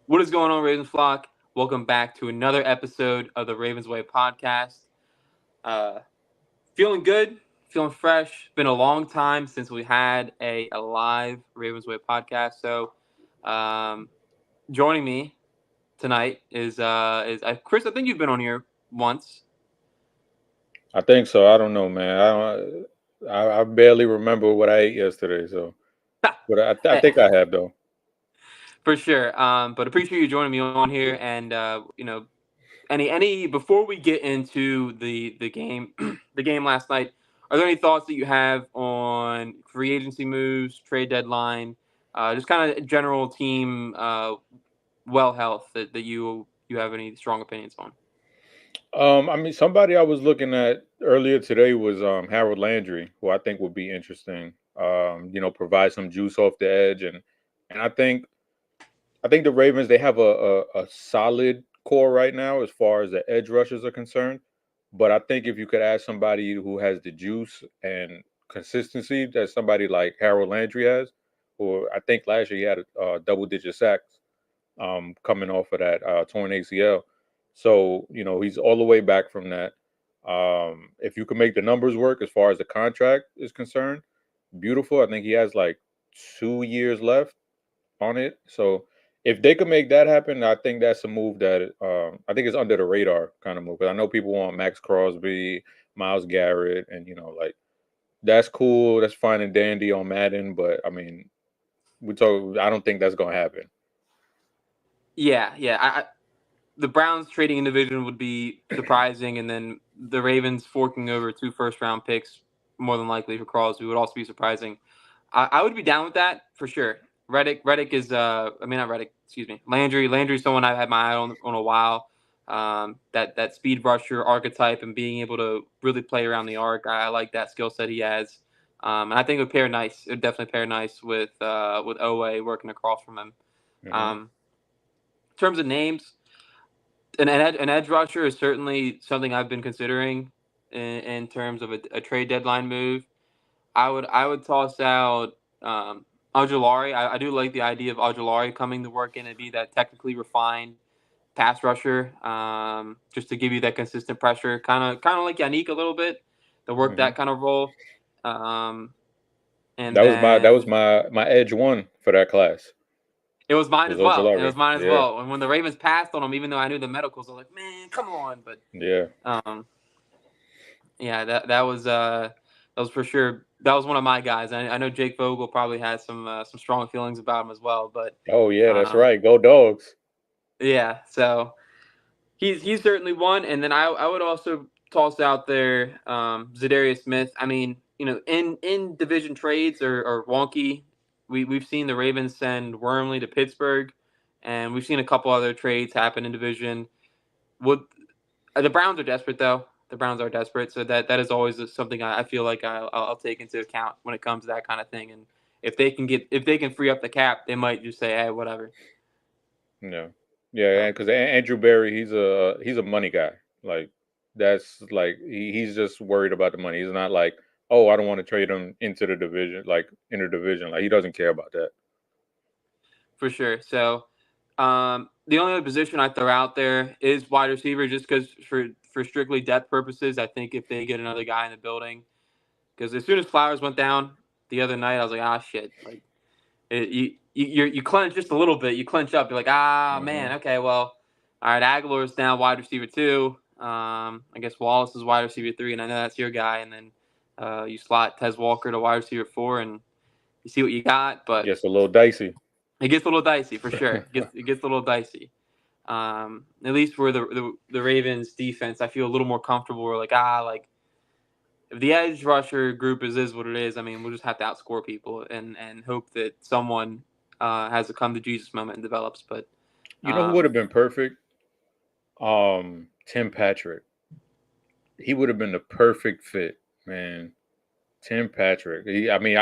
What is going on, Ravens flock? Welcome back to another episode of the Ravens Way podcast. Uh, feeling good, feeling fresh. Been a long time since we had a live Ravens Way podcast. So, um, joining me tonight is Chris. I think you've been on here once. I think so. I don't know, man. I barely remember what I ate yesterday. So, but I think I have though. For sure. But appreciate you joining me on here. And any before we get into the game the game last night, are there any thoughts that you have on free agency moves, trade deadline, just kind of general team well health that you have any strong opinions on? I mean, somebody I was looking at earlier today was Harold Landry, who I think would be interesting. Provide some juice off the edge, and I think the Ravens they have a solid core right now as far as the edge rushers are concerned. But I think if you could add somebody who has the juice and consistency that somebody like Harold Landry has, or I think last year he had a double-digit sacks coming off of that torn ACL. So he's all the way back from that. If you can make the numbers work as far as the contract is concerned, beautiful. I think he has like 2 years left on it. So if they could make that happen, I think that's a move that I think it's under the radar kind of move. Because I know people want Max Crosby, Miles Garrett, and like that's cool. That's fine and dandy on Madden, but I mean, I don't think that's gonna happen. Yeah. The Browns trading in division would be surprising, and then the Ravens forking over 2 first-round picks more than likely for Crosby would also be surprising. I would be down with that for sure. Reddick is I mean not Reddick, excuse me. Landry's someone I've had my eye on a while. That speed rusher archetype and being able to really play around the arc. I like that skill set he has. And I think it would pair nice. It would definitely pair nice with Owe working across from him. Hmm. In terms of names, an edge rusher is certainly something I've been considering in terms of a trade deadline move. I would toss out Ojulari. I do like the idea of Ojulari coming to work in and be that technically refined pass rusher, just to give you that consistent pressure, kind of like Yannick a little bit, to work Hmm. that kind of role. Um, and That was my edge one for that class. it was mine Was as well. It Ojolari. was mine as Yeah, well. And when the Ravens passed on him, even though I knew the medicals, I was like, man, come on. But yeah. um, yeah, that was for sure. That was one of my guys. I know Jake Vogel probably has some strong feelings about him as well. But Oh yeah, that's um, right. Go dogs. yeah, so he's certainly one. And then I would also toss out there Zadarius Smith. I mean, in division trades are wonky. We've seen the Ravens send Wormley to Pittsburgh, and we've seen a couple other trades happen in division. Would The Browns are desperate, though. The Browns are desperate, so that is always something I feel like I'll take into account when it comes to that kind of thing. And if they can free up the cap, they might just say, hey, whatever. Yeah, yeah. So Because Andrew Barry, he's a money guy. Like that's like he's just worried about the money. He's not like, oh, I don't want to trade him into the division, like interdivision. Like he doesn't care about that. for sure. So the only other position I throw out there is wide receiver, just because for strictly depth purposes, I think if they get another guy in the building, because as soon as Flowers went down the other night, I was like, ah, shit, like you clench just a little bit. You clench up. You're like, ah, Hmm. man, okay, well, all right. Aguilar's now wide receiver 2. I guess Wallace is wide receiver 3, and I know that's your guy. And then you slot Tez Walker to wide receiver 4, and you see what you got. But Gets a little dicey. it gets a little dicey for sure. It gets a little dicey. At least for the Ravens defense, I feel a little more comfortable. We're like if the edge rusher group is what it is, I mean, we'll just have to outscore people and hope that someone has a come to Jesus moment and develops. But You know who would um, have been perfect? Tim Patrick. He would have been the perfect fit, man. Tim Patrick. I mean,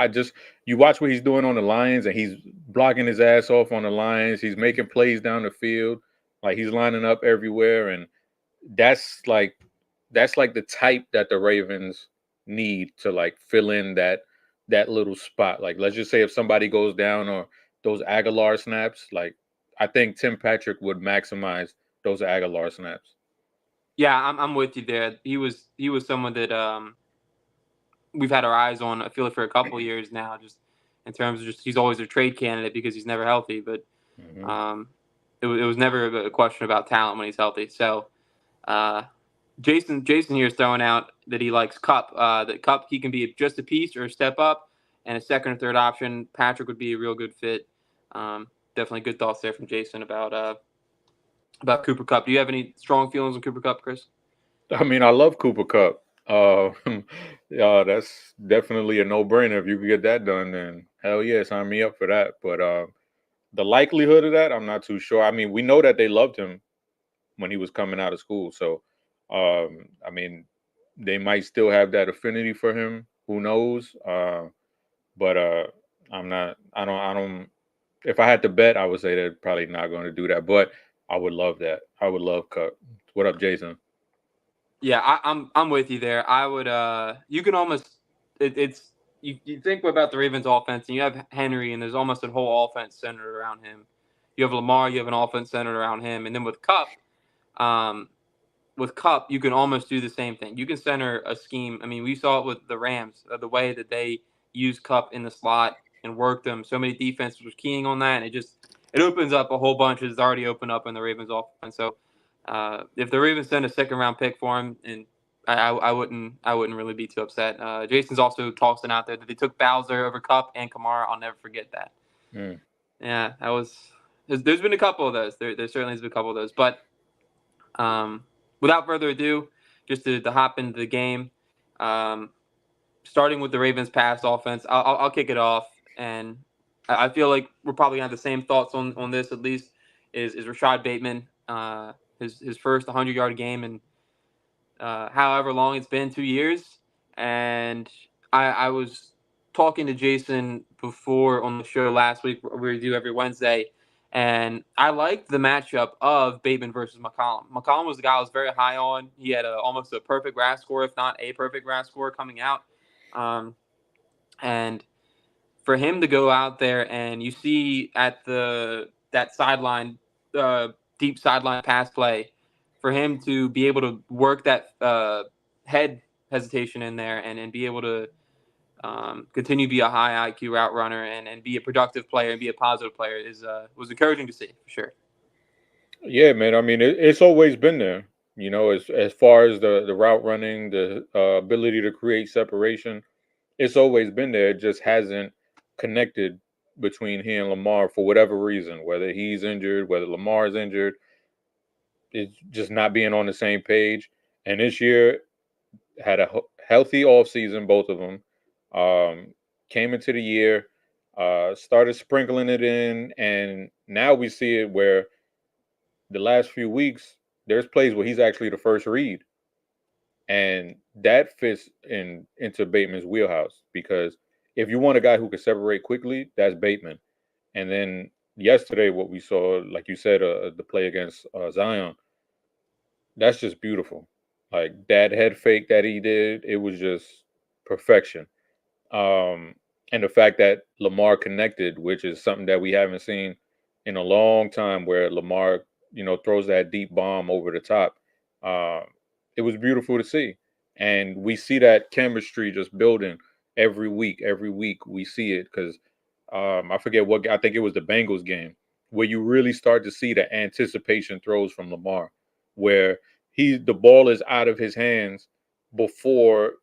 you watch what he's doing on the Lions, and he's blocking his ass off on the Lions. He's making plays down the field, like he's lining up everywhere, and that's like that's like the type that the Ravens need to like fill in that little spot. Like let's just say if somebody goes down or those Aguilar snaps, like I think Tim Patrick would maximize those Aguilar snaps. Yeah, I'm with you there. He was someone that we've had our eyes on. I feel like for a couple of years now, just in terms of just he's always a trade candidate because he's never healthy. But Mm-hmm. it was never a question about talent when he's healthy. So uh, Jason here is throwing out that he likes Cup. That Cup he can be just a piece or a step up, and a second or third option. Patrick would be a real good fit. Definitely good thoughts there from Jason about Cooper Cup. Do you have any strong feelings on Cooper Cup, Chris? I mean, I love Cooper Cup. Yeah, that's definitely a no-brainer. If you could get that done, then hell yeah, sign me up for that. But the likelihood of that, I'm not too sure. I mean, we know that they loved him when he was coming out of school, so I mean, they might still have that affinity for him. Who knows? But I'm not. I don't. If I had to bet, I would say they're probably not going to do that. But I would love that. I would love Cup. What up, Jason? Yeah, I'm with you there. I would you can almost it's you think about the Ravens offense and you have Henry and there's almost a whole offense centered around him. You have Lamar, you have an offense centered around him, and then um, with Cup, you can almost do the same thing. You can center a scheme. I mean, we saw it with the Rams, the way that they use Cup in the slot and worked them. So many defenses was keying on that, and it opens up a whole bunch. It's already opened up in the Ravens offense. So if the Ravens send a second round pick for him, and I wouldn't really be too upset. Jason's also tossing out there that they took Bowser over Cup and Kamara. I'll never forget that. Mm. Yeah, that was. There's been a couple of those. There certainly has been a couple of those, but um, without further ado, just to hop into the game, um, starting with the Ravens' pass offense, I'll kick it off, and I feel like we're probably gonna have the same thoughts on this at least. Is Rashad Bateman his first 100-yard game in however long it's been, 2 years, and I was talking to Jason before on the show last week. We do every Wednesday, and I liked the matchup of Bateman versus McCollum. McCollum was the guy I was very high on. He had almost a perfect RAS score, if not a perfect RAS score coming out. Um, and for him to go out there and you see at that sideline, deep sideline pass play, for him to be able to work that head hesitation in there and be able to continue to be a high IQ route runner and be a productive player and be a positive player was encouraging to see for sure. Yeah, man. I mean, it's always been there. You know, as far as the route running, the ability to create separation, it's always been there. It just hasn't connected between he and Lamar for whatever reason. Whether he's injured, whether Lamar is injured, it's just not being on the same page. And this year had a healthy offseason, both of them. Came into the year, started sprinkling it in, and now we see it where the last few weeks, there's plays where he's actually the first read. And that fits into Bateman's wheelhouse because if you want a guy who can separate quickly, that's Bateman. And then yesterday, what we saw, like you said, the play against Zion, that's just beautiful. Like that head fake that he did, it was just perfection. Um, and the fact that Lamar connected, which is something that we haven't seen in a long time, where Lamar, throws that deep bomb over the top. Um, it was beautiful to see, and we see that chemistry just building every week. Every week we see it because I forget what I think it was the Bengals game where you really start to see the anticipation throws from Lamar, where the ball is out of his hands before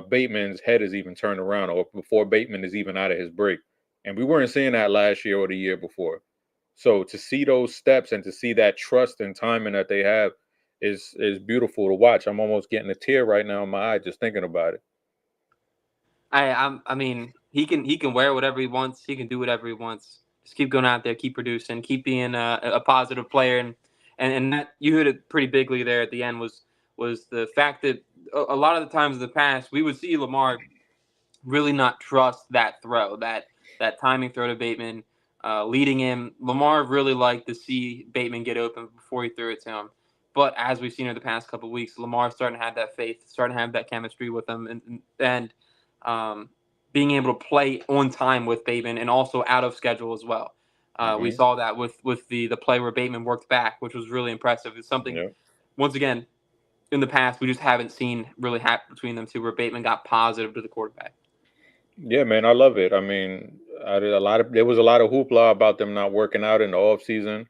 Bateman's head is even turned around or before Bateman is even out of his break. And we weren't seeing that last year or the year before. So to see those steps and to see that trust and timing that they have is beautiful to watch. I'm almost getting a tear right now in my eye just thinking about it. I mean he can wear whatever he wants. He can do whatever he wants. Just keep going out there, keep producing, keep being a positive player, and that you hit it pretty bigly there at the end was the fact that a lot of the times in the past we would see Lamar really not trust that throw, that timing throw to Bateman, leading him. Lamar really liked to see Bateman get open before he threw it to him. But as we've seen over the past couple of weeks, Lamar's starting to have that faith, starting to have that chemistry with him, and um, being able to play on time with Bateman and also out of schedule as well. We Mm-hmm. saw that with the play where Bateman worked back, which was really impressive. It's something, Yeah. once again, in the past we just haven't seen really happen between them two, where Bateman got positive to the quarterback. Yeah, man, I love it. I mean, there was a lot of hoopla about them not working out in the off season.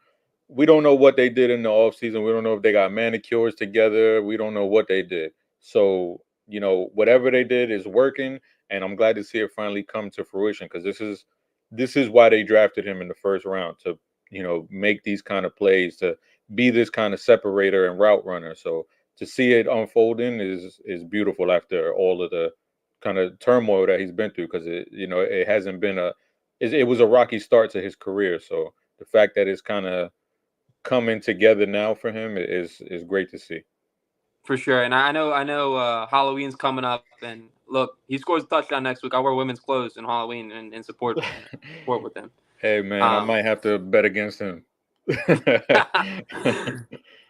We don't know what they did in the off season. We don't know if they got manicures together. We don't know what they did. So, whatever they did is working, and I'm glad to see it finally come to fruition because this is why they drafted him in the first round to, make these kind of plays, to be this kind of separator and route runner. So to see it unfolding is beautiful after all of the kind of turmoil that he's been through because it hasn't been it was a rocky start to his career. So the fact that it's kind of coming together now for him is great to see. For sure. And I know Halloween's coming up, and look, he scores a touchdown next week. I'll wear women's clothes in Halloween and support support with him. Hey man, I Um, might have to bet against him.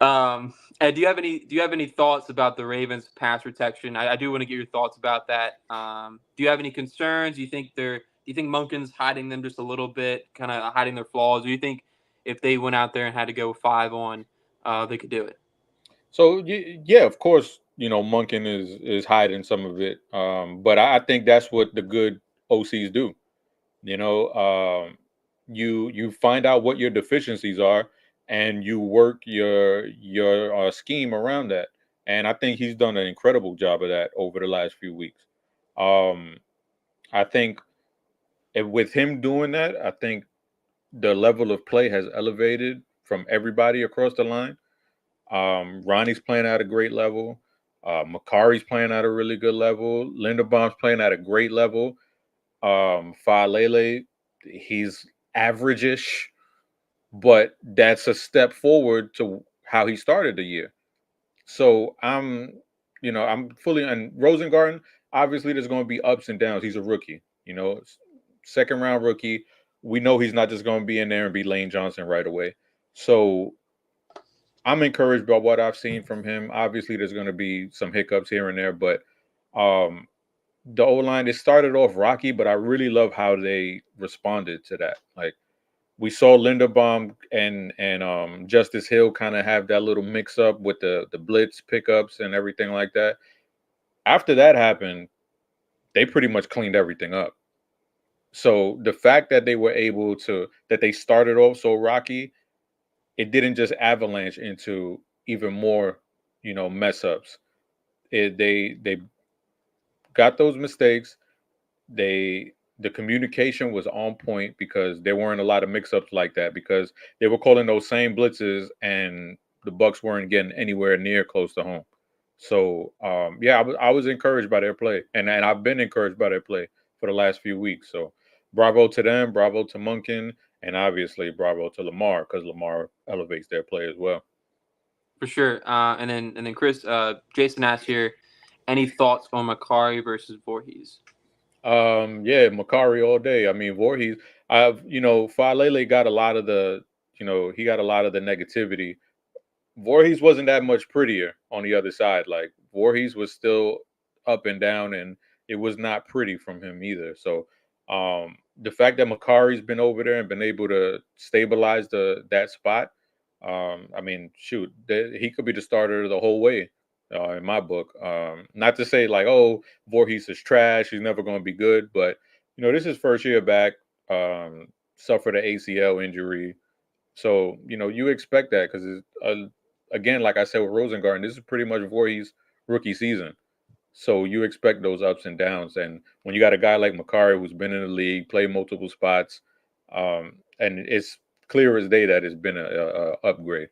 and do you have any thoughts about the Ravens pass protection? I do want to get your thoughts about that. Do you have any concerns? Do you think Monken's hiding them just a little bit, kind of hiding their flaws? Or do you think if they went out there and had to go 5 on, they could do it? So yeah, of course, Munkin is hiding some of it, but I think that's what the good OCs do. You know, you find out what your deficiencies are, and you work your scheme around that. And I think he's done an incredible job of that over the last few weeks. Um, I think with him doing that, I think the level of play has elevated from everybody across the line. Ronnie's playing at a great level. Makari's playing at a really good level. Linderbaum's playing at a great level. Falele, he's average-ish, but that's a step forward to how he started the year. So I'm fully and Rosengarten. Obviously, there's going to be ups and downs. He's a rookie, second round rookie. We know he's not just going to be in there and be Lane Johnson right away. So I'm encouraged by what I've seen from him. Obviously, there's going to be some hiccups here and there, but um, the O line, it started off rocky, but I really love how they responded to that. Like we saw Linderbaum and Justice Hill kind of have that little mix up with the blitz pickups and everything like that. After that happened, they pretty much cleaned everything up. So the fact that they started off so rocky, it didn't just avalanche into even more, mess ups. They got those mistakes. The communication was on point because there weren't a lot of mix-ups like that because they were calling those same blitzes and the Bucs weren't getting anywhere near close to home. So yeah, I was encouraged by their play, and I've been encouraged by their play for the last few weeks. So bravo to them, bravo to Munkin, and obviously bravo to Lamar because Lamar elevates their play as well. For sure. And then Chris, Jason asked here, any thoughts on Makari versus Voorhees? Yeah, Makari all day. I mean, Voorhees. Falele got a lot of he got a lot of the negativity. Voorhees wasn't that much prettier on the other side. Like Voorhees was still up and down, and it was not pretty from him either. So, the fact that Makari's been over there and been able to stabilize that spot, I mean, shoot, he could be the starter the whole way. In my book, not to say like, oh, Voorhees is trash. He's never going to be good, but this is first year back. Suffered an ACL injury, so you expect that because again, like I said with Rosengarten, this is pretty much Voorhees' rookie season. So you expect those ups and downs, and when you got a guy like Makari who's been in the league, played multiple spots, and it's clear as day that it's been a upgrade.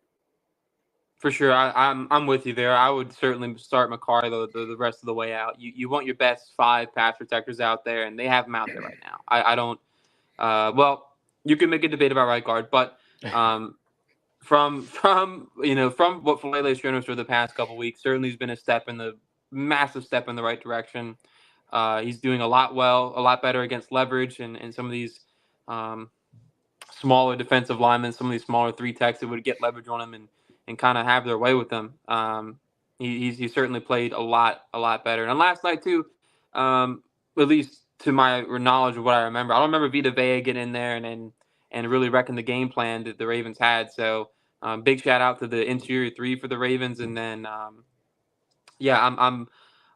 For sure, I'm with you there. I would certainly start Makari the rest of the way out. You want your best 5 pass protectors out there, and they have them out there right now. I don't. Well, you can make a debate about right guard, but um, from what Falele's shown us for the past couple weeks, certainly has been massive step in the right direction. He's doing a lot better against leverage and some of these um, smaller defensive linemen, some of these smaller 3 techs that would get leverage on him and kind of have their way with them. He certainly played a lot better. And last night too, at least to my knowledge of what I remember, I don't remember Vita Vea getting in there and really wrecking the game plan that the Ravens had. So big shout out to the interior three for the Ravens, and then yeah, I'm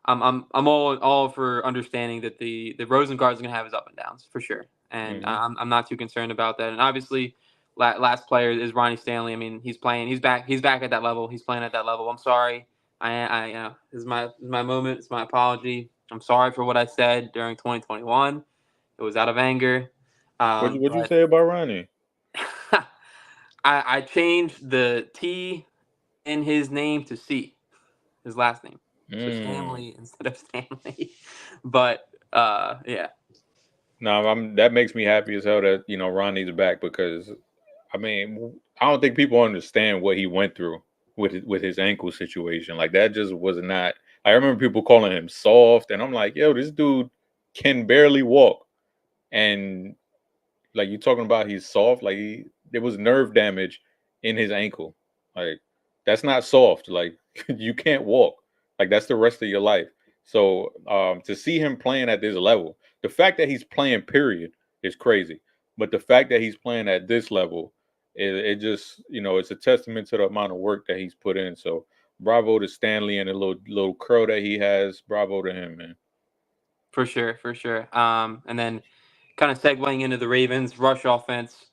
all for understanding that the Rosengarten is going to have his up and downs for sure, and Hmm. I'm not too concerned about that. And obviously, last player is Ronnie Stanley. I mean, he's playing, he's back at that level. He's playing at that level. I'm sorry, this is my moment. It's my apology. I'm sorry for what I said during 2021. It was out of anger, What'd you but say about Ronnie? I changed the T in his name to C, his last name. So Mm. Stanley instead of Stanley. But yeah, No, that makes me happy as hell that Ronnie's back because I mean I don't think people understand what he went through with his ankle situation. Like that just was not. I remember people calling him soft, and I'm like, yo, this dude can barely walk, and like you talking about he's soft, like there was nerve damage in his ankle. Like that's not soft. Like you can't walk. Like that's the rest of your life. So to see him playing at this level, the fact that he's playing period is crazy. But the fact that he's playing at this level, it just it's a testament to the amount of work that he's put in. So bravo to Stanley and the little curl that he has. Bravo to him, man. for sure, for sure. And then kind of segueing into the Ravens rush offense,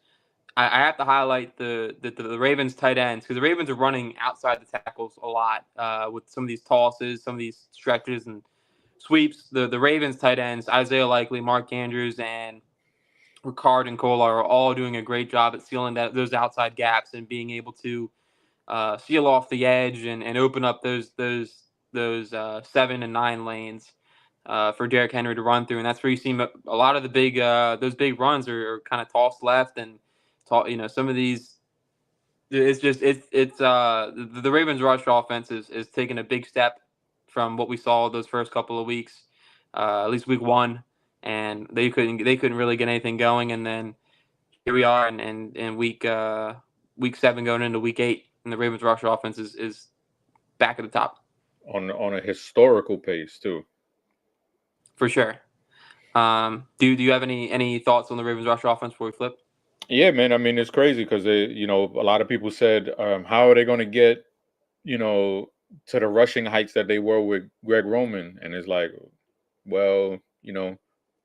I have to highlight the Ravens tight ends because the Ravens are running outside the tackles a lot with some of these tosses, some of these stretches and sweeps. The Ravens tight ends, Isaiah Likely, Mark Andrews, and Ricard and Kolar are all doing a great job at sealing those outside gaps and being able to seal off the edge and open up those 7 and 9 lanes for Derrick Henry to run through, and that's where you see a lot of the big those big runs are kind of tossed left and some of these. It's just it's the Ravens rush offense is taking a big step from what we saw those first couple of weeks, at least week one, and they couldn't really get anything going, and then here we are in week 7 going into week 8, and the Ravens rush offense is back at the top On a historical pace too. for sure. Do you have any thoughts on the Ravens rush offense before we flip? Yeah, man. I mean, it's crazy because a lot of people said, how are they going to get, you know, to the rushing heights that they were with Greg Roman? And it's like, well,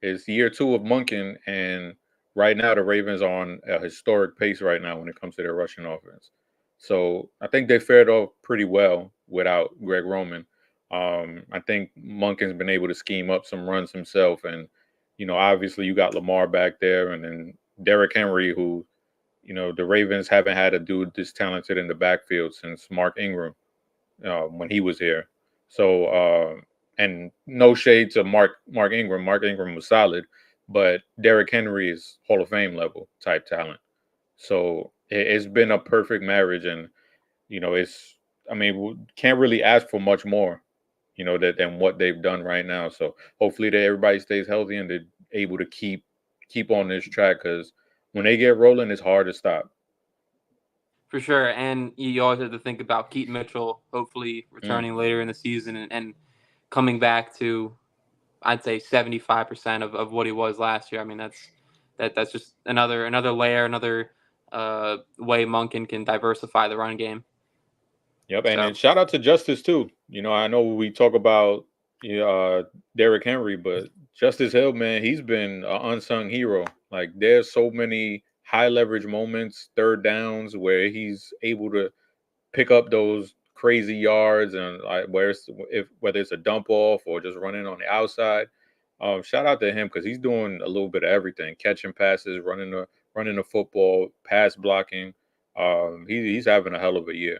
it's year 2 of Monken, and right now the Ravens are on a historic pace right now when it comes to their rushing offense. So I think they fared off pretty well without Greg Roman. I think Monken's been able to scheme up some runs himself, and obviously you got Lamar back there, and then Derrick Henry, who the Ravens haven't had a dude this talented in the backfield since Mark Ingram when he was here. So and no shade to Mark Ingram. Mark Ingram was solid, but Derrick Henry is Hall of Fame level type talent. So it's been a perfect marriage, and it's I mean we can't really ask for much more, than what they've done right now. So hopefully that everybody stays healthy and they're able to keep on this track because when they get rolling, it's hard to stop. For sure, and you always have to think about Keaton Mitchell hopefully Mm. returning later in the season and coming back to, I'd say, 75% of what he was last year. I mean, that's just another layer, another way Monken can diversify the run game. Yep, and then So shout out to Justice too. I know we talk about Derrick Henry, but Justice Hill, man, he's been an unsung hero. Like there's so many high leverage moments, third downs, where he's able to pick up those crazy yards and like whether it's a dump off or just running on the outside. Shout out to him because he's doing a little bit of everything: catching passes, running the football, pass blocking. He's having a hell of a year.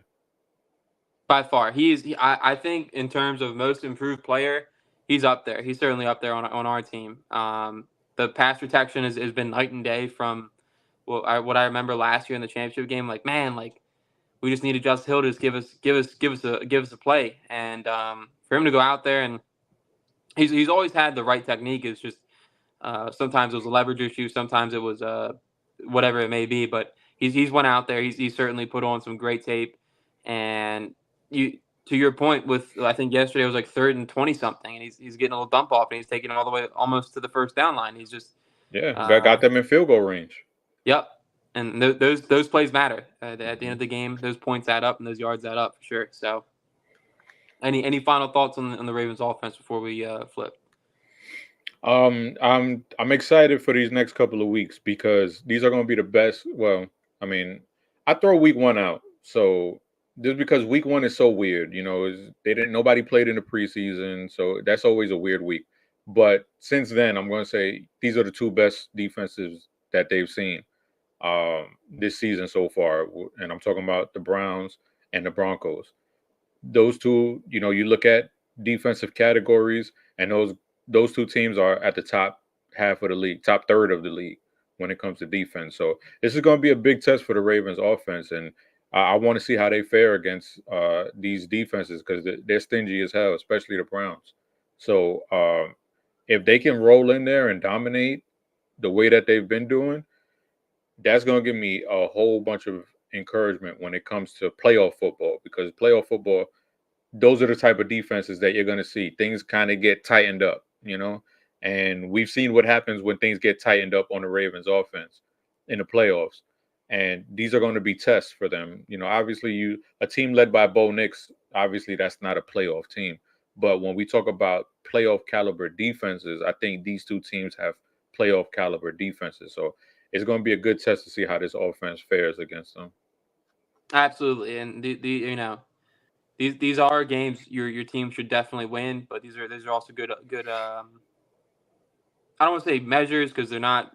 by far, I think in terms of most improved player, he's up there. He's certainly up there on our team. The pass protection has been night and day from what I remember last year in the championship game. Like, man, like we just needed Justice Hill to just give us a play, and for him to go out there, and he's always had the right technique. It's just sometimes it was a leverage issue, sometimes it was whatever it may be. But he's went out there. He's certainly put on some great tape, and you to your point with, I think yesterday it was like 3rd and 20 something, and he's getting a little dump off, and he's taking it all the way almost to the first down line. He's just Yeah, got uh, them in field goal range. yep. and those plays matter at the end of the game. Those points add up and those yards add up for sure. So, any final thoughts on the Ravens offense before we flip? I'm excited for these next couple of weeks because these are going to be the best. Well, I mean, I throw week one out, so just because week one is so weird, they didn't nobody played in the preseason, so that's always a weird week. But since then, I'm going to say these are the two best defenses that they've seen this season so far, and I'm talking about the Browns and the Broncos. Those two, you look at defensive categories, and those two teams are at the top half of the league, top third of the league when it comes to defense. So this is going to be a big test for the Ravens offense, and I want to see how they fare against these defenses because they're stingy as hell, especially the Browns. So if they can roll in there and dominate the way that they've been doing, that's going to give me a whole bunch of encouragement when it comes to playoff football, because playoff football, those are the type of defenses that you're going to see. Things kind of get tightened up. And we've seen what happens when things get tightened up on the Ravens offense in the playoffs. And these are going to be tests for them. Obviously, a team led by Bo Nix, obviously that's not a playoff team. But when we talk about playoff caliber defenses, I think these two teams have playoff caliber defenses. So it's going to be a good test to see how this offense fares against them. Absolutely, and these are games your team should definitely win, but these are also good. I don't want to say measures because they're not.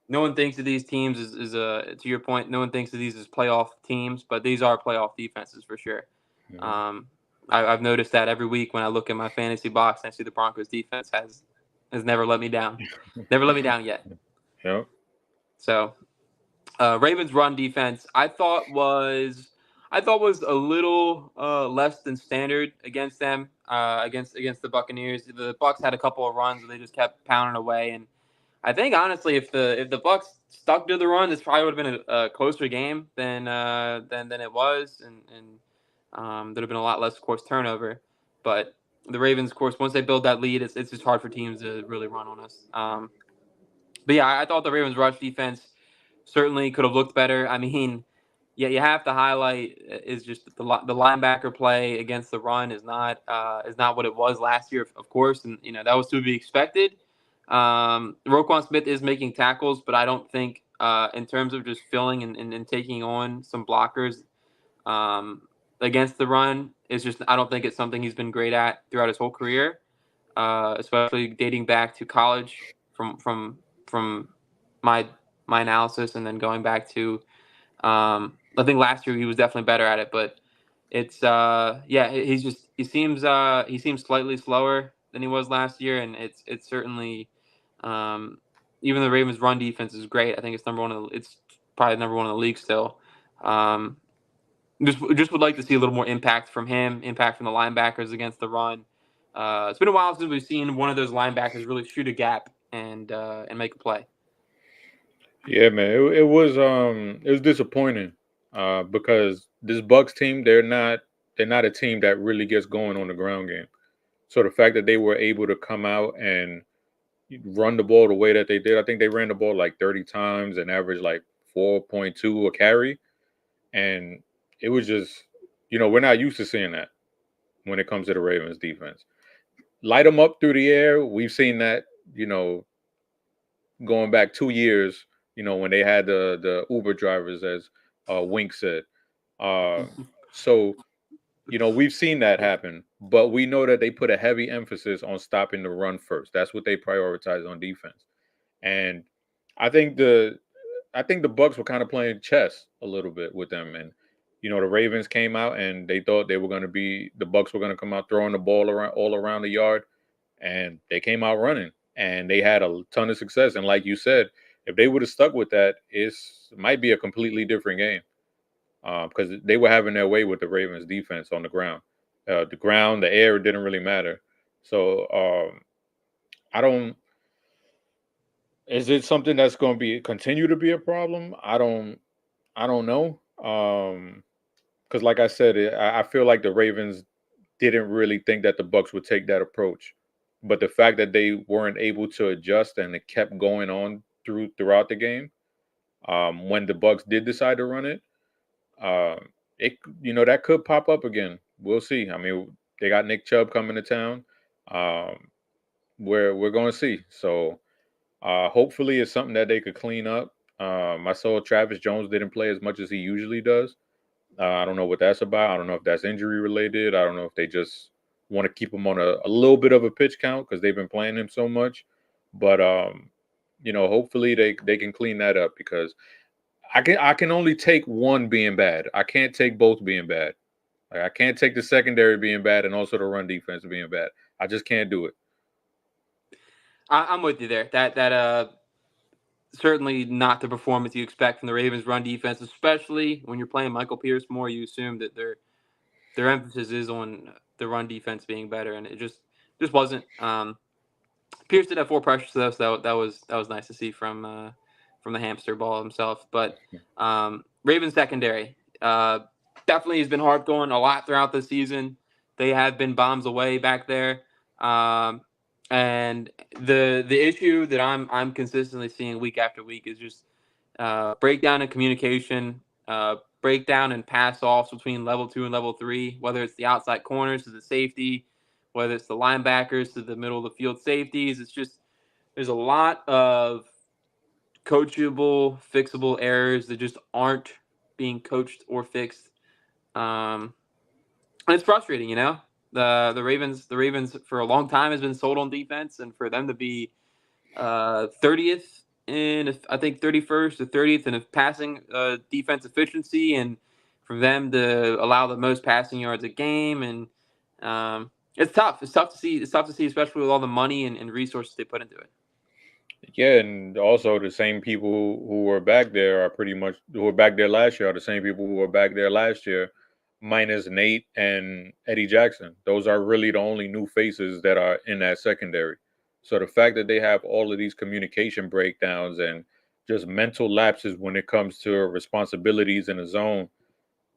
No one thinks of these teams as to your point. No one thinks of these as playoff teams, but these are playoff defenses for sure. Mm-hmm. Um, I've noticed that every week when I look at my fantasy box, I see the Broncos defense has never let me down, never let me down yet. Yep. So Ravens run defense, I thought was a little less than standard against them, against the Buccaneers. The Bucs had a couple of runs where they just kept pounding away, and I think honestly, if the Bucs stuck to the run, this probably would have been a closer game than it was, and there'd have been a lot less, of course, turnover. But the Ravens, of course, once they build that lead, it's just hard for teams to really run on us. But yeah, I thought the Ravens' rush defense certainly could have looked better. I mean, yeah, you have to highlight is just the linebacker play against the run is not what it was last year, of course, and that was to be expected. Roquan Smith is making tackles, but I don't think in terms of just filling and taking on some blockers um, against the run is just I don't think it's something he's been great at throughout his whole career, especially dating back to college from my my analysis, and then going back to I think last year he was definitely better at it, but it's yeah, he seems slightly slower than he was last year, and it's certainly um, even the Ravens run defense is great. I think it's it's probably number one in the league still. Um, just would like to see a little more impact from him, impact from the linebackers against the run. It's been a while since we've seen one of those linebackers really shoot a gap and make a play. Yeah, man, it was disappointing because this Bucks team, they're not a team that really gets going on the ground game. So the fact that they were able to come out and run the ball the way that they did, I think they ran the ball like 30 times and averaged like 4.2 a carry, and it was just, we're not used to seeing that when it comes to the Ravens defense. Light them up through the air. We've seen that, you know, going back 2 years, when they had the Uber drivers, as Wink said. Uh, so, we've seen that happen, but we know that they put a heavy emphasis on stopping the run first. That's what they prioritize on defense. And I think the Bucks were kind of playing chess a little bit with them. And the Ravens came out and they thought the Bucks were going to come out throwing the ball around all around the yard, and they came out running and they had a ton of success. And like you said, if they would have stuck with that, it might be a completely different game because they were having their way with the Ravens defense on the ground. The ground, the air, it didn't really matter. So I don't. Is it something that's going to be continue to be a problem? I don't know. Because like I said, I feel like the Ravens didn't really think that the Bucks would take that approach. But the fact that they weren't able to adjust and it kept going on throughout the game, When the Bucs did decide to run it, it that could pop up again. We'll see. I mean, they got Nick Chubb coming to town. Um, we're going to see. So hopefully, it's something that they could clean up. I saw Travis Jones didn't play as much as he usually does. I don't know what that's about. I don't know if that's injury related. I don't know if they just want to keep him on a little bit of a pitch count because they've been playing him so much. But hopefully they can clean that up because I can only take one being bad. I can't take both being bad. Like, I can't take the secondary being bad and also the run defense being bad. I just can't do it. I'm with you there. That certainly not the performance you expect from the Ravens run defense, especially when you're playing Michael Pierce more. You assume that their emphasis is on the run defense being better, and it just wasn't. Pierce did have 4 pressures though, so that was nice to see from the hamster ball himself. But Ravens secondary definitely has been harped on a lot throughout the season. They have been bombs away back there, and the issue that I'm consistently seeing week after week is just breakdown in communication, breakdown in pass offs between level 2 and level 3, whether it's the outside corners to the safety, whether it's the linebackers to the middle of the field safeties. It's just there's a lot of coachable, fixable errors that just aren't being coached or fixed. And it's frustrating, you know. The Ravens for a long time has been sold on defense, and for them to be 30th in, I think 31st or 30th in passing defense efficiency, and for them to allow the most passing yards a game, and it's tough. It's tough to see. It's tough to see, especially with all the money and resources they put into it. Yeah, and also the same people who were back there are pretty much who were back there last year are the same people who were back there last year, minus Nate and Eddie Jackson. Those are really the only new faces that are in that secondary. So the fact that they have all of these communication breakdowns and just mental lapses when it comes to responsibilities in the zone,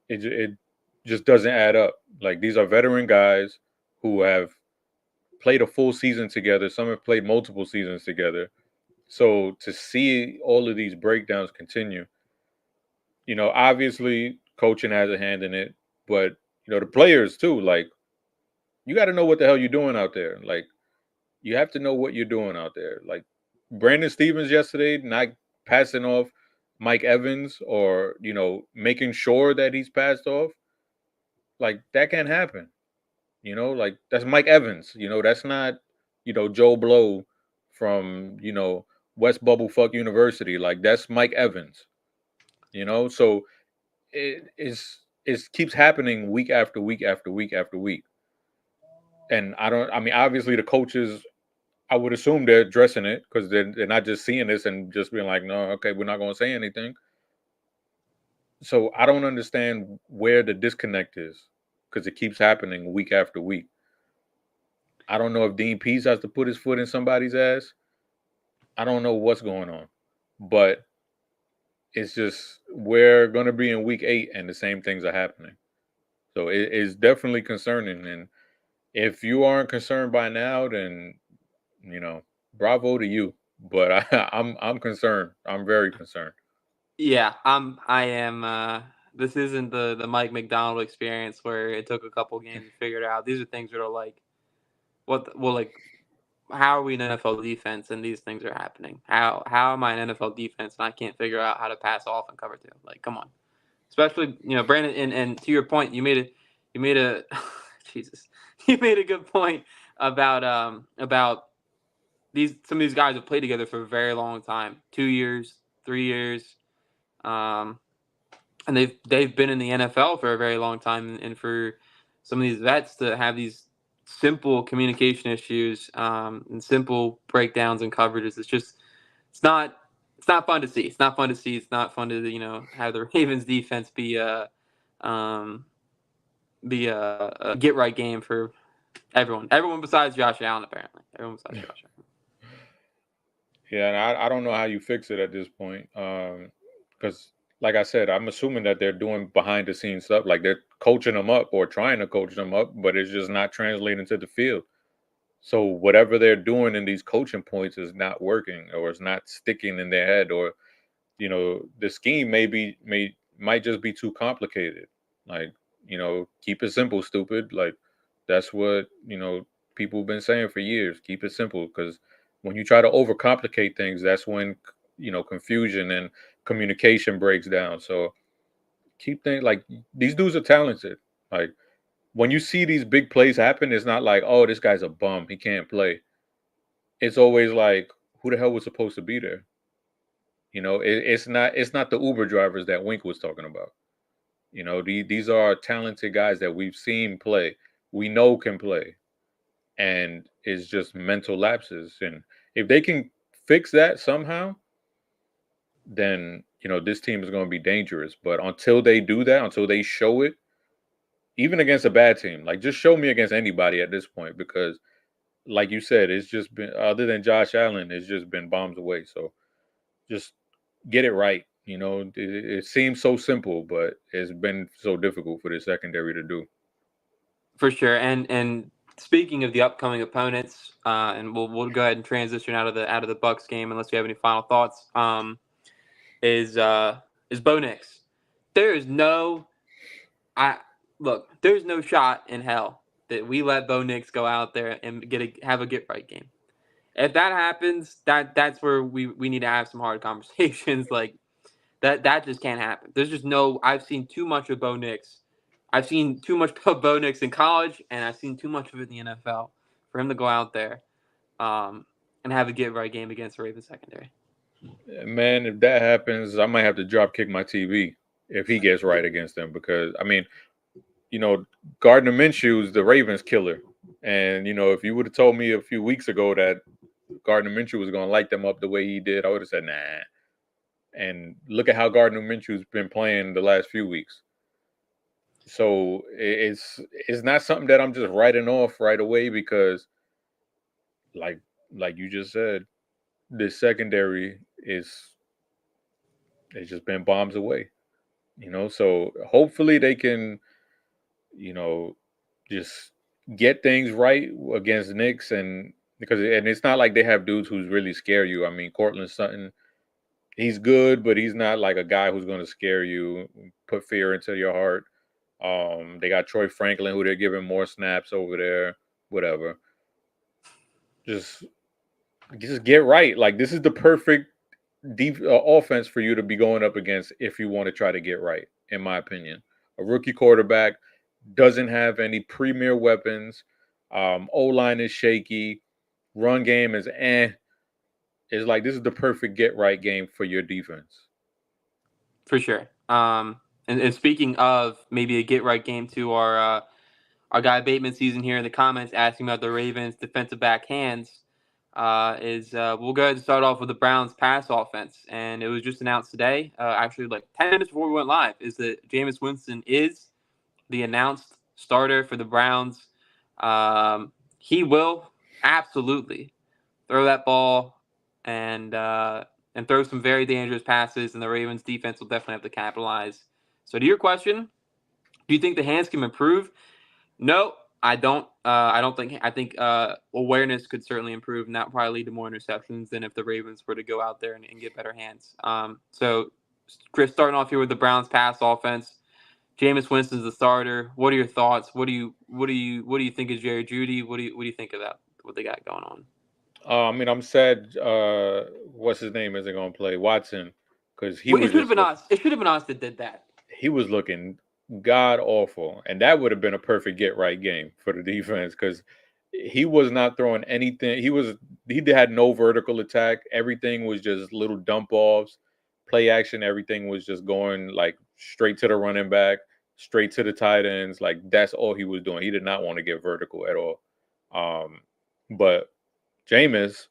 it just doesn't add up. Like, these are veteran guys who have played a full season together. Some have played multiple seasons together, so to see all of these breakdowns continue, obviously coaching has a hand in it, but the players too. Like, you got to know what the hell you're doing out there. Like, you have to know what you're doing out there. Like, Brandon Stevens yesterday not passing off Mike Evans or making sure that he's passed off. Like, that can't happen. Like, that's Mike Evans. That's not Joe Blow from West Bubblefuck University. Like, that's Mike Evans. So it keeps happening week after week after week after week. And I mean, obviously the coaches, I would assume they're addressing it because they're not just seeing this and just being like, no, okay, we're not going to say anything. So I don't understand where the disconnect is because it keeps happening week after week. I don't know if Dean Pease has to put his foot in somebody's ass. I don't know what's going on, but it's just we're going to be in week 8 and the same things are happening. So it is definitely concerning. And if you aren't concerned by now, then bravo to you. But I'm concerned. I'm very concerned. Yeah, I am. This isn't the Mike McDonald experience where it took a couple games to figure it out. These are things that are like, how are we an NFL defense and these things are happening? How am I an NFL defense and I can't figure out how to pass off and cover 2? Like, come on. Especially, Brandon, and to your point, you made a Jesus, you made a good point about some of these guys have played together for a very long time, 2 years, 3 years, um, and they've been in the NFL for a very long time, and for some of these vets to have these simple communication issues and simple breakdowns and coverages, it's not it's not fun to see. It's not fun to see. It's not fun to have the Ravens defense um, be a get right game for everyone besides Josh Allen, apparently everyone besides Josh Allen. Yeah, and I don't know how you fix it at this point. Because like I said, I'm assuming that they're doing behind the scenes stuff, like they're coaching them up or trying to coach them up, but it's just not translating to the field. So whatever they're doing in these coaching points is not working or it's not sticking in their head or the scheme might just be too complicated. Like, keep it simple, stupid. Like, that's what, people have been saying for years. Keep it simple, because when you try to overcomplicate things, that's when, confusion and communication breaks down. So keep things like, these dudes are talented. Like, when you see these big plays happen, it's not like, oh, this guy's a bum, he can't play. It's always like, who the hell was supposed to be there? It's not the Uber drivers that Wink was talking about. These are talented guys that we've seen play, we know can play, and it's just mental lapses. And if they can fix that somehow, then this team is going to be dangerous. But until they do that, until they show it, even against a bad team, like, just show me against anybody at this point, because like you said, it's just been, other than Josh Allen, it's just been bombs away. So just get it right. It seems so simple, but it's been so difficult for the secondary to do. For sure. And speaking of the upcoming opponents, and we'll go ahead and transition out of the Bucs game unless you have any final thoughts. Is Bo Nix? There is no there's no shot in hell that we let Bo Nix go out there and have a get right game. If that happens, that's where we need to have some hard conversations. Like, that just can't happen. There's just no. I've seen too much of Bo Nix. I've seen too much of Bo Nix in college, and I've seen too much of it in the NFL for him to go out there, and have a get right game against the Ravens secondary. Man, if that happens, I might have to drop kick my TV if he gets right against them, because Gardner Minshew's the Ravens killer, and if you would have told me a few weeks ago that Gardner Minshew was going to light them up the way he did, I would have said nah. And look at how Gardner Minshew's been playing the last few weeks. So it's not something that I'm just writing off right away, because like you just said, this secondary it's just been bombs away. So hopefully they can, just get things right against Knicks, and it's not like they have dudes who's really scare you. I mean, Cortland Sutton, he's good, but he's not like a guy who's going to scare you, put fear into your heart. They got Troy Franklin, who they're giving more snaps over there. Whatever. Just get right. Like, this is the perfect offense for you to be going up against if you want to try to get right. In my opinion, a rookie quarterback doesn't have any premier weapons. O-line is shaky. Run game is eh. It's like, this is the perfect get right game for your defense. For sure. And speaking of maybe a get right game to our guy Bateman season here in the comments asking about the Ravens defensive back hands. We'll go ahead and start off with the Browns pass offense, and it was just announced today, actually like 10 minutes before we went live, is that Jameis Winston is the announced starter for the Browns. He will absolutely throw that ball and throw some very dangerous passes, and the Ravens defense will definitely have to capitalize. So to your question, do you think the hands can improve? No, I don't. I think awareness could certainly improve, and that probably lead to more interceptions than if the Ravens were to go out there and get better hands. So, Chris, starting off here with the Browns pass offense, Jameis Winston's the starter. What are your thoughts? What do you think of Jerry Jeudy? What do you think of that? What they got going on? I mean, I'm sad. What's his name isn't going to play, Watson, because It should have been us. It should have been us that did that. he was looking god awful, and that would have been a perfect get right game for the defense, because he was not throwing anything. He had no vertical attack. Everything was just little dump offs, play action. Everything was just going like straight to the running back, straight to the tight ends. Like, that's all he was doing. He did not want to get vertical at all. But Jameis,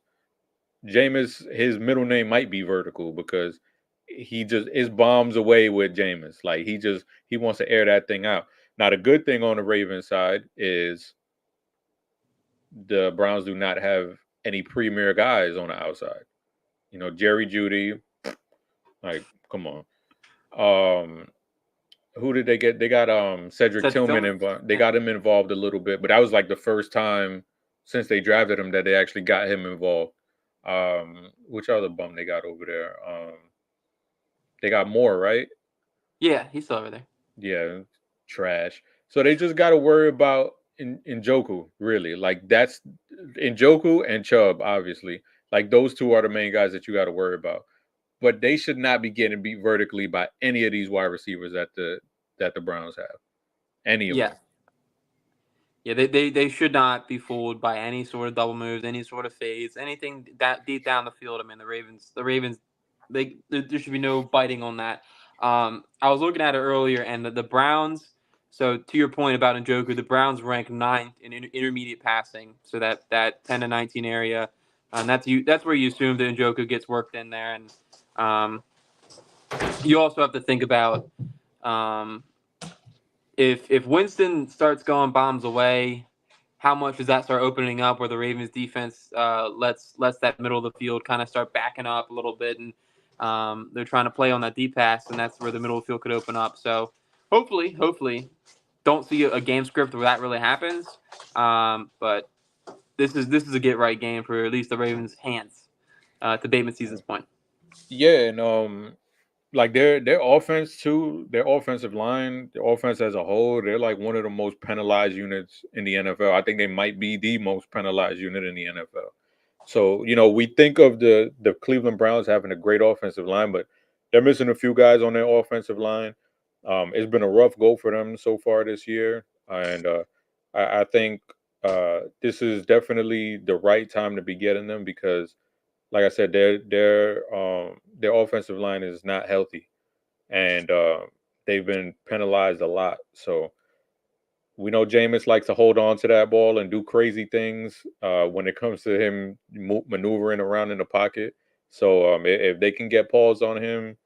his middle name might be Vertical, because he just is bombs away with Jameis. Like, he wants to air that thing out. Now, the good thing on the Ravens side is the Browns do not have any premier guys on the outside. Jerry Jeudy, like, come on. Who did they get? They got Cedric Tillman involved. They got him involved a little bit, but that was like the first time since they drafted him that they actually got him involved. Which other bum they got over there? They got more, right? Yeah, he's still over there. Yeah, trash. So they just got to worry about Njoku, really. Like that's Njoku and Chubb, obviously. Like those two are the main guys that you got to worry about. But they should not be getting beat vertically by any of these wide receivers that the Browns have. Any of Yeah, them. yeah, they should not be fooled by any sort of double moves, any sort of fades, anything that deep down the field. I mean, the Ravens, there should be no biting on that. I was looking at it earlier, and the Browns. So to your point about Njoku, the Browns rank ninth in intermediate passing, so that 10 to 19 area, and that's where you assume that Njoku gets worked in there, and um, you also have to think about um, if Winston starts going bombs away, how much does that start opening up where the Ravens defense lets that middle of the field kind of start backing up a little bit, and they're trying to play on that deep pass, and that's where the middle of the field could open up. So hopefully, don't see a game script where that really happens. But this is a get right game for at least the Ravens' hands to Bateman season's point. Yeah, and like their offense too, their offensive line, their offense as a whole, they're like one of the most penalized units in the NFL. I think they might be the most penalized unit in the NFL. So, we think of the Cleveland Browns having a great offensive line, but they're missing a few guys on their offensive line. It's been a rough go for them so far this year, and I think this is definitely the right time to be getting them because, like I said, their offensive line is not healthy, and they've been penalized a lot. So we know Jameis likes to hold on to that ball and do crazy things when it comes to him maneuvering around in the pocket. So if they can get paws on him,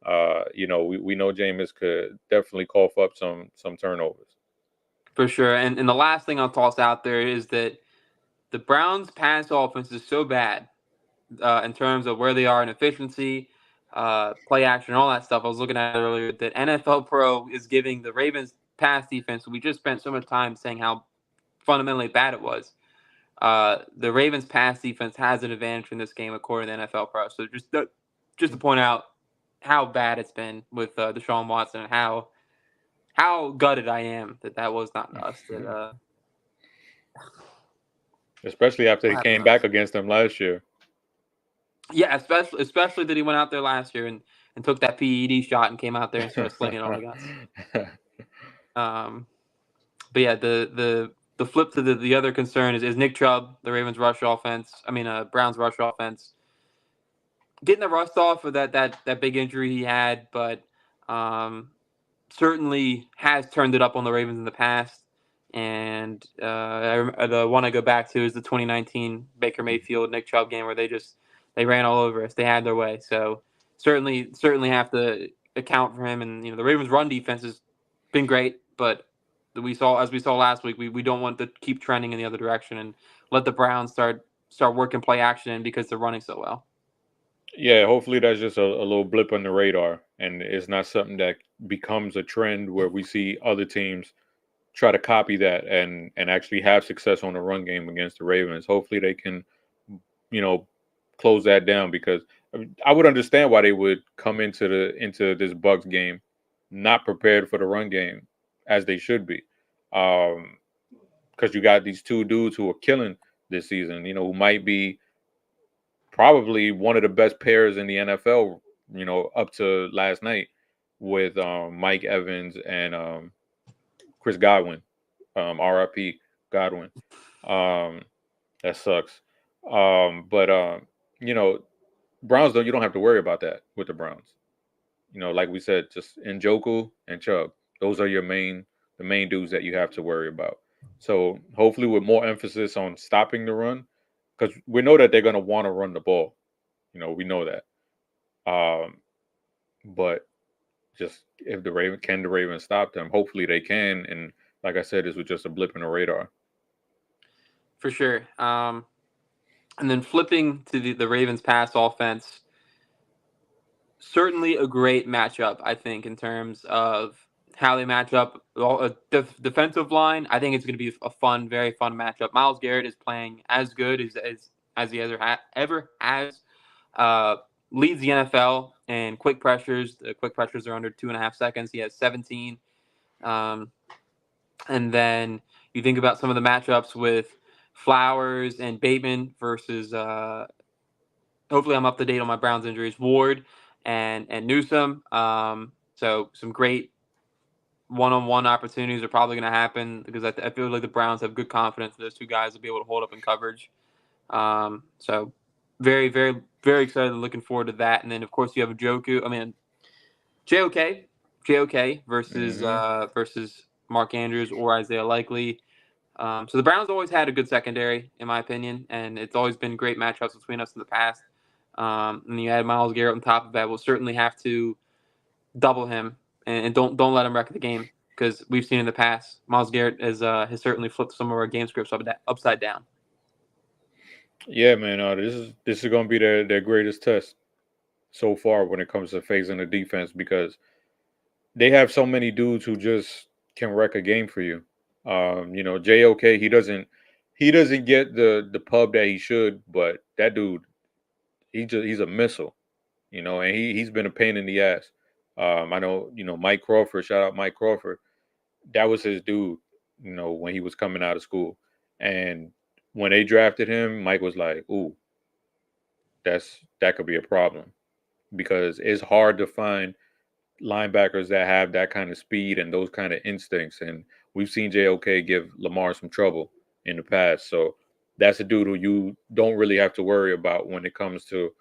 we know Jameis could definitely cough up some turnovers. For sure. And the last thing I'll toss out there is that the Browns' pass offense is so bad in terms of where they are in efficiency, play action, all that stuff. I was looking at it earlier that NFL Pro is giving the Ravens pass defense. We just spent so much time saying how fundamentally bad it was. The Ravens pass defense has an advantage in this game according to NFL Pro. So just to point out how bad it's been with Deshaun Watson and how gutted I am that was not us. Especially after he What happened came to back us? against them last year. Yeah, especially that he went out there last year and took that PED shot and came out there and started slinging all the guns. Um, but yeah, the flip to the other concern is Nick Chubb, the Ravens rush offense. I mean, Browns rush offense, getting the rust off of that big injury he had, but um, certainly has turned it up on the Ravens in the past. And the one I go back to is the 2019 Baker Mayfield Nick Chubb game where they ran all over us. They had their way. So certainly have to account for him. And the Ravens' run defense has been great, but we saw last week, we don't want to keep trending in the other direction and let the Browns start working play action in because they're running so well. Yeah, hopefully that's just a little blip on the radar, and it's not something that becomes a trend where we see other teams try to copy that and actually have success on the run game against the Ravens. Hopefully they can, you know, close that down because I would understand why they would come into this Bucs game not prepared for the run game as they should be, because you got these two dudes who are killing this season. Who might be probably one of the best pairs in the NFL. Up to last night with Mike Evans and Chris Godwin, RIP Godwin. Um, that sucks. But you know, Browns don't. You don't have to worry about that with the Browns. Like we said, just Njoku and Chubb. Those are the main dudes that you have to worry about. So hopefully, with more emphasis on stopping the run, because we know that they're going to want to run the ball. We know that. Um, but just if the Ravens stop them? Hopefully they can. And like I said, this was just a blip in the radar. For sure. And then flipping to the Ravens pass offense, certainly a great matchup, I think, in terms of how they match up. Defensive line, I think it's going to be a fun, very fun matchup. Myles Garrett is playing as good as he ever has. Uh, Leads the NFL and quick pressures. The quick pressures are under 2.5 seconds. He has 17. Um, and then you think about some of the matchups with Flowers and Bateman versus. Hopefully, I'm up to date on my Browns injuries. Ward and Newsome. So some great one-on-one opportunities are probably going to happen because I feel like the Browns have good confidence those two guys will be able to hold up in coverage. So very, very, very excited and looking forward to that. And then, of course, you have a JOK versus Mark Andrews or Isaiah Likely. So the Browns always had a good secondary, in my opinion, and it's always been great matchups between us in the past. And you add Myles Garrett on top of that. We'll certainly have to double him and don't let him wreck the game because we've seen in the past Myles Garrett has certainly flipped some of our game scripts upside down. Yeah, man. This is gonna be their greatest test so far when it comes to facing the defense because they have so many dudes who just can wreck a game for you. JOK he doesn't get the pub that he should, but that dude he's a missile, and he's been a pain in the ass. I know, Mike Crawford, shout out Mike Crawford. That was his dude, when he was coming out of school. And when they drafted him, Mike was like, "Ooh, that could be a problem." Because it's hard to find linebackers that have that kind of speed and those kind of instincts. And we've seen JOK give Lamar some trouble in the past. So that's a dude who you don't really have to worry about when it comes to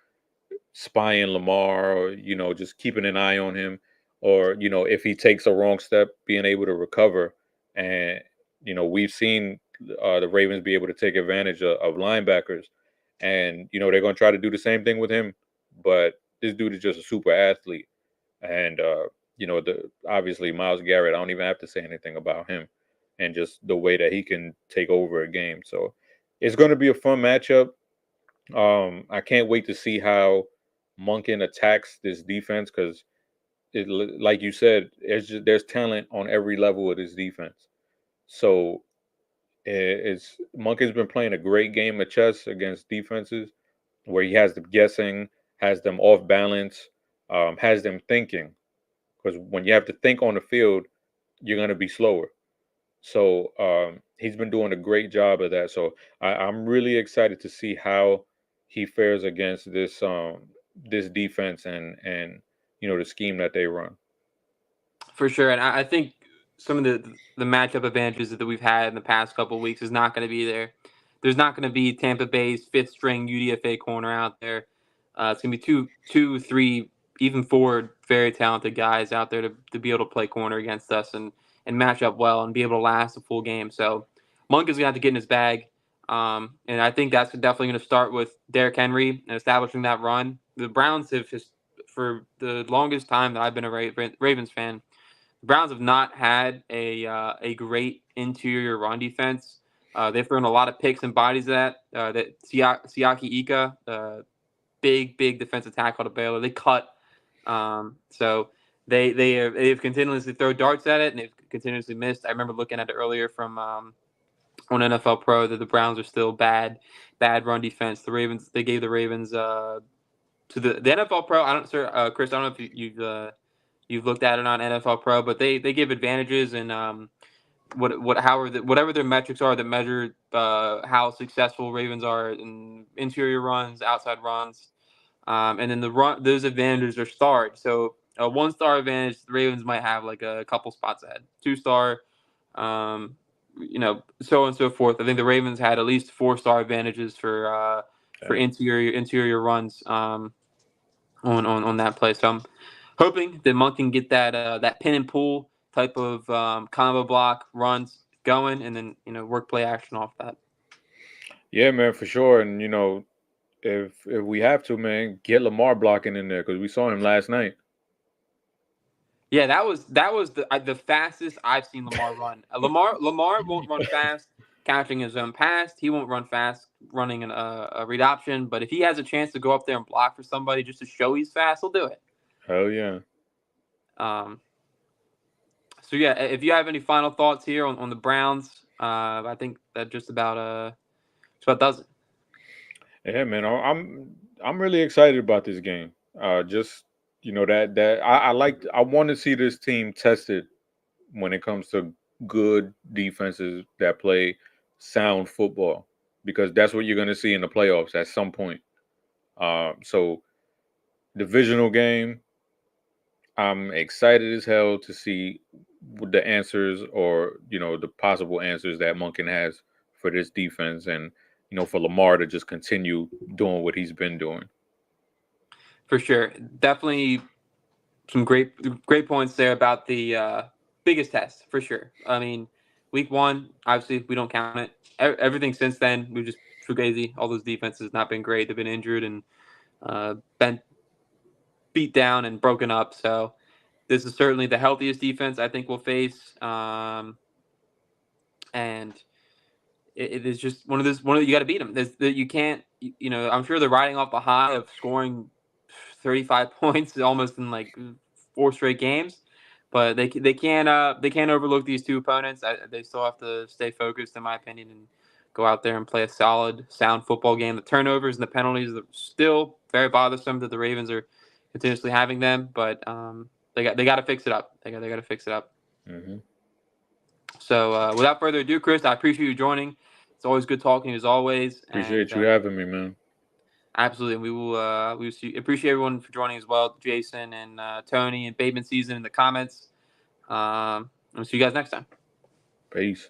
spying Lamar or, just keeping an eye on him or, if he takes a wrong step, being able to recover. And, we've seen the Ravens be able to take advantage of linebackers. And, they're going to try to do the same thing with him. But this dude is just a super athlete. And, obviously Myles Garrett, I don't even have to say anything about him and just the way that he can take over a game. So it's going to be a fun matchup. I can't wait to see how Monken attacks this defense because, like you said, there's talent on every level of this defense. So it's Monken's been playing a great game of chess against defenses where he has them guessing, has them off balance, has them thinking. Because when you have to think on the field, you're going to be slower. So he's been doing a great job of that. So I'm really excited to see how he fares against this defense and the scheme that they run. For sure, and I think some of the matchup advantages that we've had in the past couple of weeks is not going to be there. There's not going to be Tampa Bay's fifth string UDFA corner out there. It's going to be two, three, even four very talented guys out there to be able to play corner against us and match up well and be able to last a full game. So Monk is going to have to get in his bag. And I think that's definitely going to start with Derrick Henry and establishing that run. The Browns have just, for the longest time that I've been a Ravens fan, the Browns have not had a great interior run defense. They've thrown a lot of picks and bodies at that Siaki Ika, big defensive tackle to Baylor. They cut, so they've continuously thrown darts at it and they've continuously missed. I remember looking at it earlier from on NFL Pro that the Browns are still bad run defense. The Ravens, they gave the Ravens to the NFL Pro. I don't, sir, Chris. I don't know if you've looked at it on NFL Pro, but they give advantages and whatever their metrics are that measure how successful Ravens are in interior runs, outside runs, and then those advantages are starred. So a 1-star advantage, the Ravens might have like a couple spots ahead. 2-star, so on and so forth. I think the Ravens had at least 4-star advantages for interior runs on that play. So I'm hoping that Monk can get that pin and pull type of combo block runs going, and then work play action off that. Yeah, man, for sure. And if we have to, man, get Lamar blocking in there because we saw him last night. Yeah, that was the fastest I've seen Lamar run. Lamar won't run fast catching his own pass. He won't run fast running a read option. But if he has a chance to go up there and block for somebody just to show he's fast, he'll do it. Hell yeah. Um, So yeah, if you have any final thoughts here on the Browns, I think that just about does it. Yeah, man, I'm really excited about this game. Just I want to see this team tested when it comes to good defenses that play sound football, because that's what you're going to see in the playoffs at some point. So divisional game, I'm excited as hell to see the answers, or the possible answers that Monken has for this defense, and for Lamar to just continue doing what he's been doing. For sure, definitely some great points there about the biggest test for sure. I mean, week 1, obviously we don't count it. Everything since then, we've just fugazi. All those defenses not been great. They've been injured and been beat down and broken up. So this is certainly the healthiest defense I think we'll face. And it is just one of you got to beat them. You can't. I'm sure they're riding off the high of scoring 35 points almost in like 4 straight games, but they can't overlook these two opponents. They still have to stay focused, in my opinion, and go out there and play a solid, sound football game. The turnovers and the penalties are still very bothersome that the Ravens are continuously having them, but they got to fix it up. They got to fix it up. Mm-hmm. So without further ado, Chris, I appreciate you joining. It's always good talking as always. Appreciate you having me, man. Absolutely. And we will appreciate everyone for joining as well. Jason and Tony and Bateman Season in the comments. I'll see you guys next time. Peace.